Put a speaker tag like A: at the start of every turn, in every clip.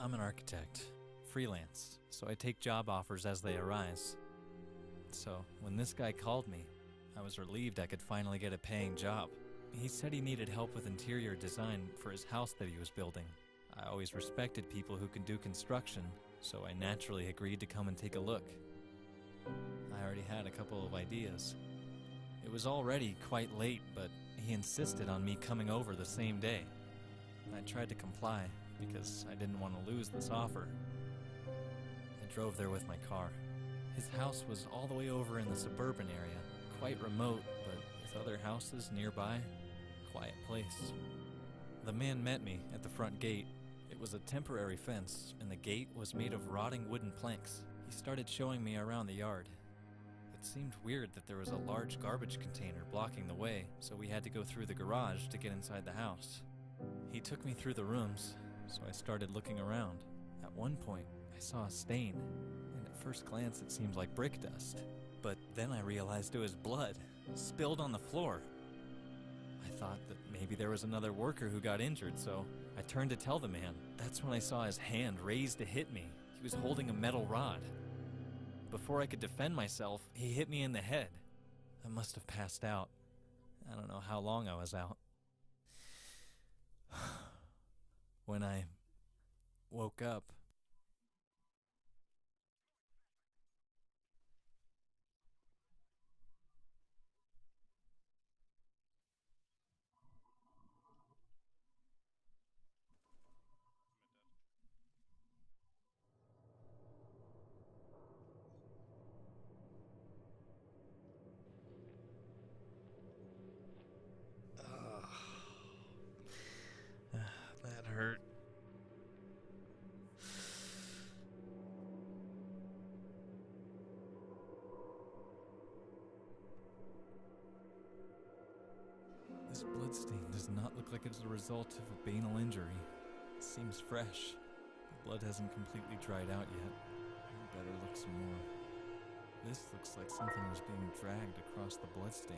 A: I'm an architect, freelance, so I take job offers as they arise. So when this guy called me, I was relieved I could finally get a paying job. He said he needed help with interior design for his house that he was building. I always respected people who can do construction, so I naturally agreed to come and take a look. I already had a couple of ideas. It was already quite late, but he insisted on me coming over the same day. I tried to comply because I didn't want to lose this offer. I drove there with my car. His house was all the way over in the suburban area, quite remote, but with other houses nearby, quiet place. The man met me at the front gate. It was a temporary fence, and the gate was made of rotting wooden planks. He started showing me around the yard. It seemed weird that there was a large garbage container blocking the way, so we had to go through the garage to get inside the house. He took me through the rooms, so I started looking around. At one point, I saw a stain, and at first glance it seemed like brick dust. But then I realized it was blood, spilled on the floor. I thought that maybe there was another worker who got injured, so I turned to tell the man. That's when I saw his hand raised to hit me. He was holding a metal rod. Before I could defend myself, he hit me in the head. I must have passed out. I don't know how long I was out. When I woke up, that hurt. This bloodstain does not look like it's a result of a banal injury. It seems fresh. The blood hasn't completely dried out yet. I better look some more. This looks like something was being dragged across the bloodstain.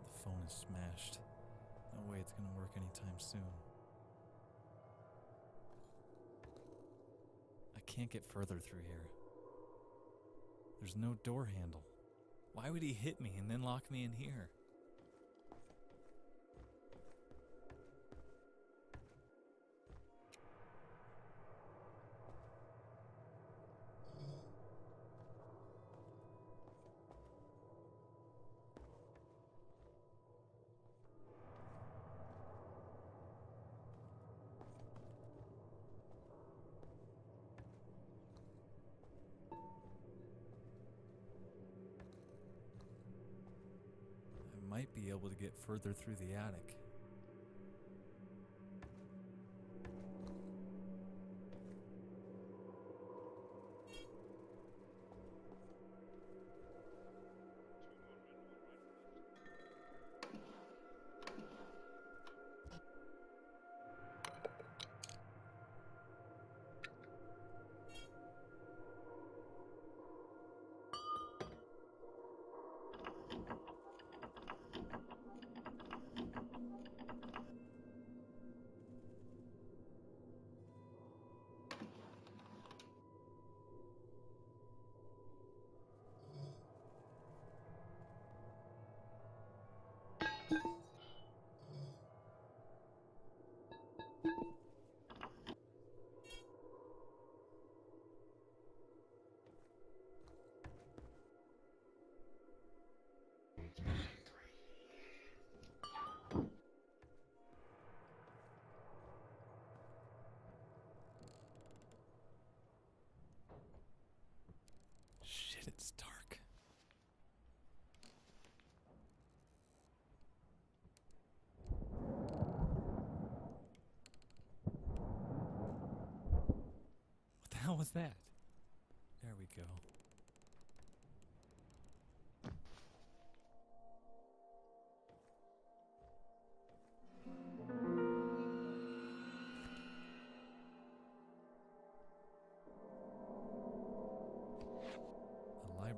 A: The phone is smashed. No way it's gonna work anytime soon. I can't get further through here. There's no door handle. Why would he hit me and then lock me in here? I might be able to get further through the attic. Shit, it's dark. What the hell was that? There we go.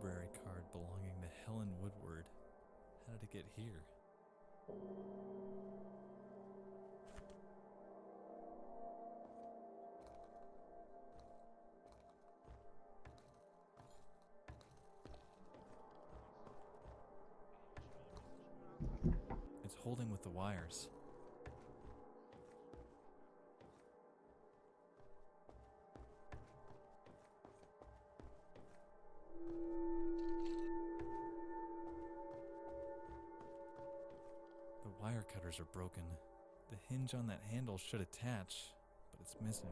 A: library card belonging to Helen Woodward. How did it get here? It's holding with the wires. The wire cutters are broken. The hinge on that handle should attach, but it's missing.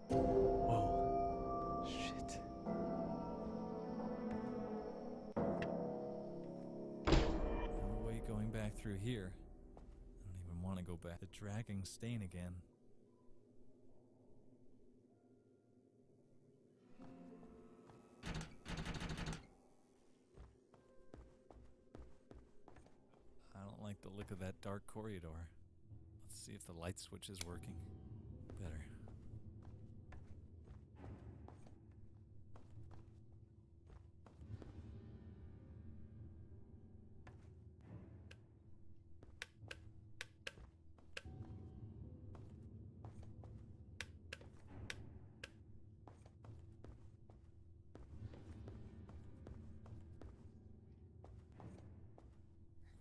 A: Whoa. Shit. No way going back through here. I don't even want to go back. The dragging stain again. I don't like the look of that dark corridor. Let's see if the light switch is working. Better.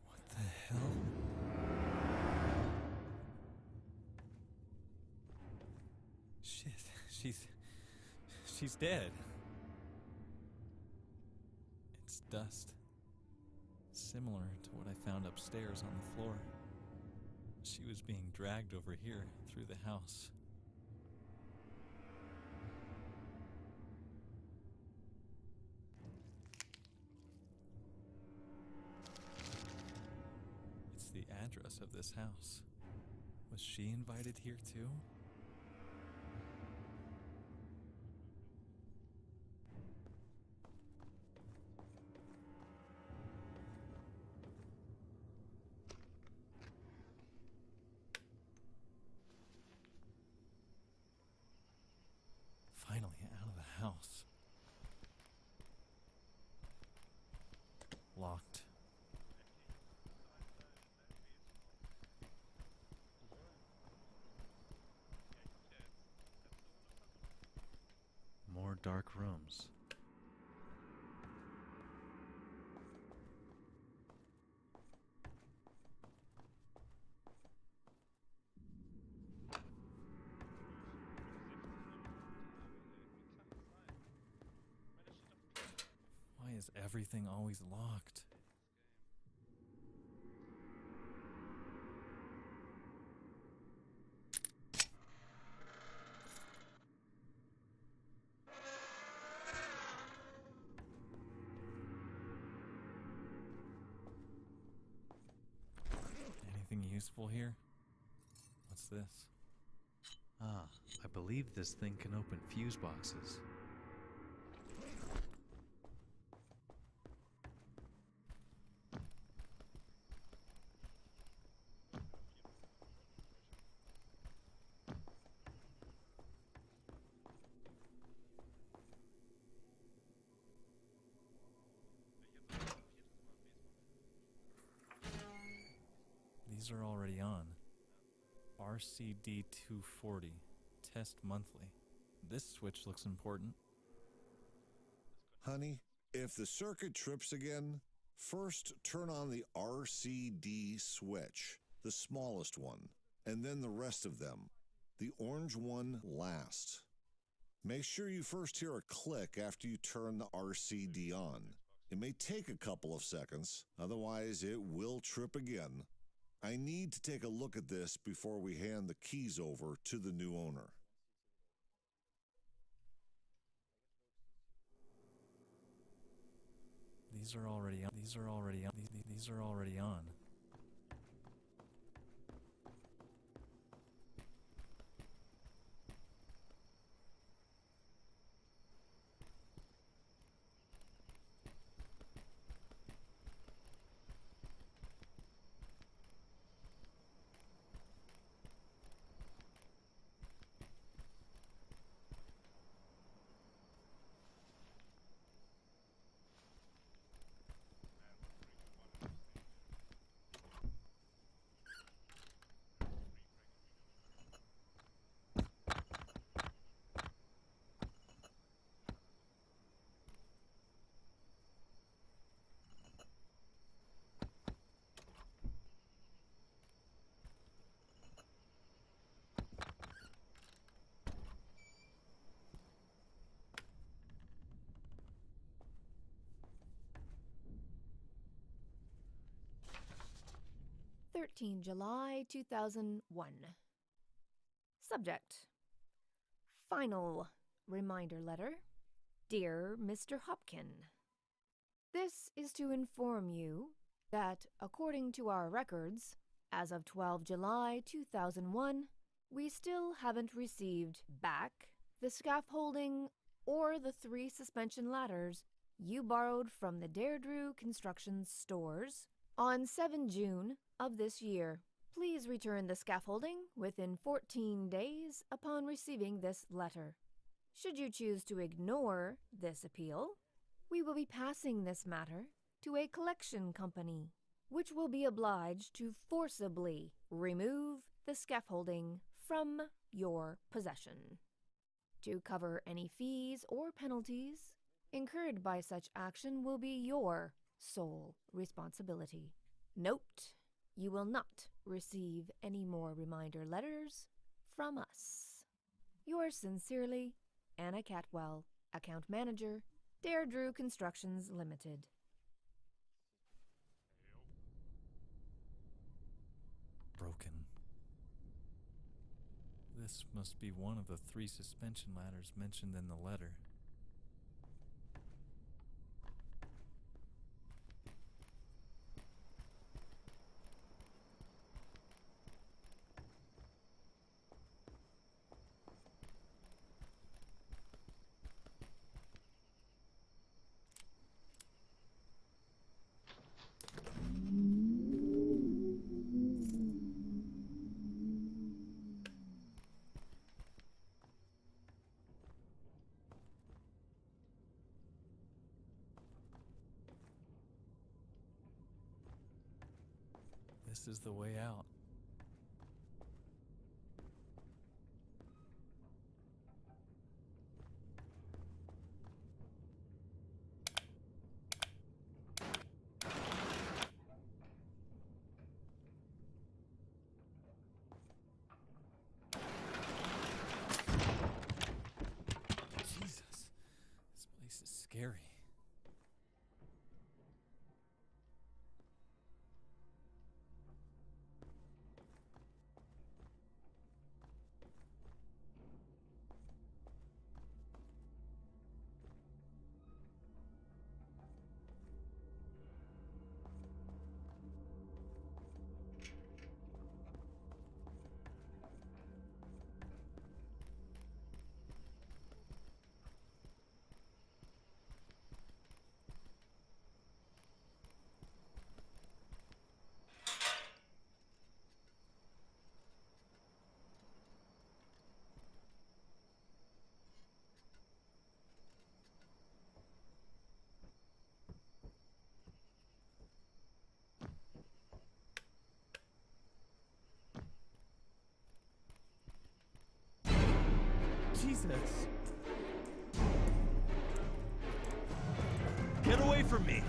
A: What the hell? Shit, she's dead. It's dust. Similar to what I found upstairs on the floor. She was being dragged over here through the house. It's the address of this house. Was she invited here too? Finally out of the house. Locked. More dark rooms. Why is everything always locked? Anything useful here? What's this? Ah, I believe this thing can open fuse boxes. These are already on. RCD 240. Test monthly. This switch looks important.
B: Honey, if the circuit trips again, First, turn on the RCD switch, the smallest one, and then the rest of them. The orange one last. Make sure you first hear a click after you turn the RCD on. It may take a couple of seconds, otherwise it will trip again. I need to take a look at this before we hand the keys over to the new owner.
A: These are already on. These are already on. These are already on.
C: July 2001. Subject: Final reminder letter. Dear Mr. Hopkin, this is to inform you that according to our records, as of 12 July 2001, we still haven't received back the scaffolding or the 3 suspension ladders you borrowed from the Deirdre Construction stores on 7 June of this year. Please return the scaffolding within 14 days upon receiving this letter. Should you choose to ignore this appeal, we will be passing this matter to a collection company, which will be obliged to forcibly remove the scaffolding from your possession. To cover any fees or penalties incurred by such action will be your sole responsibility. Note: you will not receive any more reminder letters from us. Yours sincerely, Anna Catwell, Account Manager, Deirdre Constructions Limited.
A: Broken. This must be one of the 3 suspension ladders mentioned in the letter. This is the way out. Jesus, this place is scary. Jesus! Get away from me!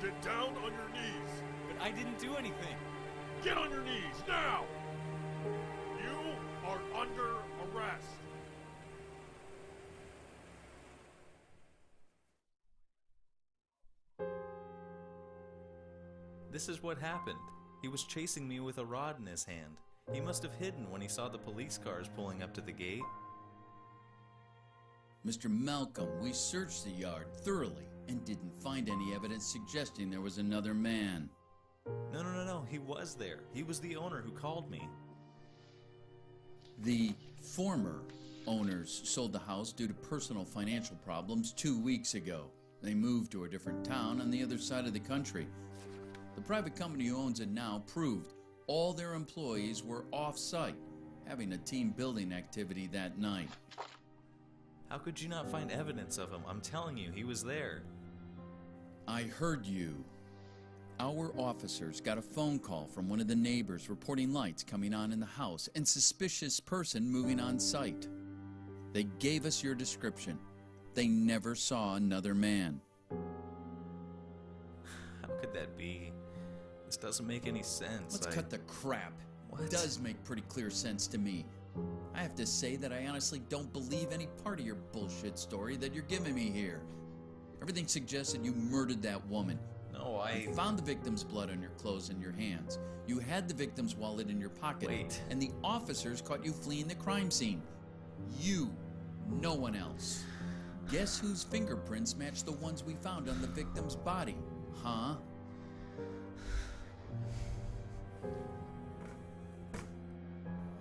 D: Get down on your knees.
A: But I didn't do anything.
D: Get on your knees, now! You are under arrest.
A: This is what happened. He was chasing me with a rod in his hand. He must have hidden when he saw the police cars pulling up to the gate.
E: Mr. Malcolm, we searched the yard thoroughly and didn't find any evidence suggesting there was another man.
A: No. He was there. He was the owner who called me.
E: The former owners sold the house due to personal financial problems 2 weeks ago. They moved to a different town on the other side of the country. The private company who owns it now proved all their employees were off-site, having a team building activity that night.
A: How could you not find evidence of him? I'm telling you, he was there.
E: I heard you. Our officers got a phone call from one of the neighbors reporting lights coming on in the house and suspicious person moving on site. They gave us your description. They never saw another man.
A: How could that be? This doesn't make any sense.
E: Let's cut the crap.
A: What?
E: It does make pretty clear sense to me. I have to say that I honestly don't believe any part of your bullshit story that you're giving me here. Everything suggests that you murdered that woman.
A: No, I
E: found the victim's blood on your clothes and your hands. You had the victim's wallet in your pocket.
A: Wait.
E: And the officers caught you fleeing the crime scene. You, no one else. Guess whose fingerprints match the ones we found on the victim's body, huh?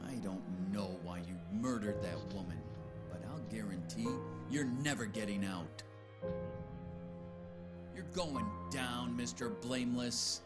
E: I don't know why you murdered that woman, but I'll guarantee you're never getting out. You're going down, Mr. Blameless.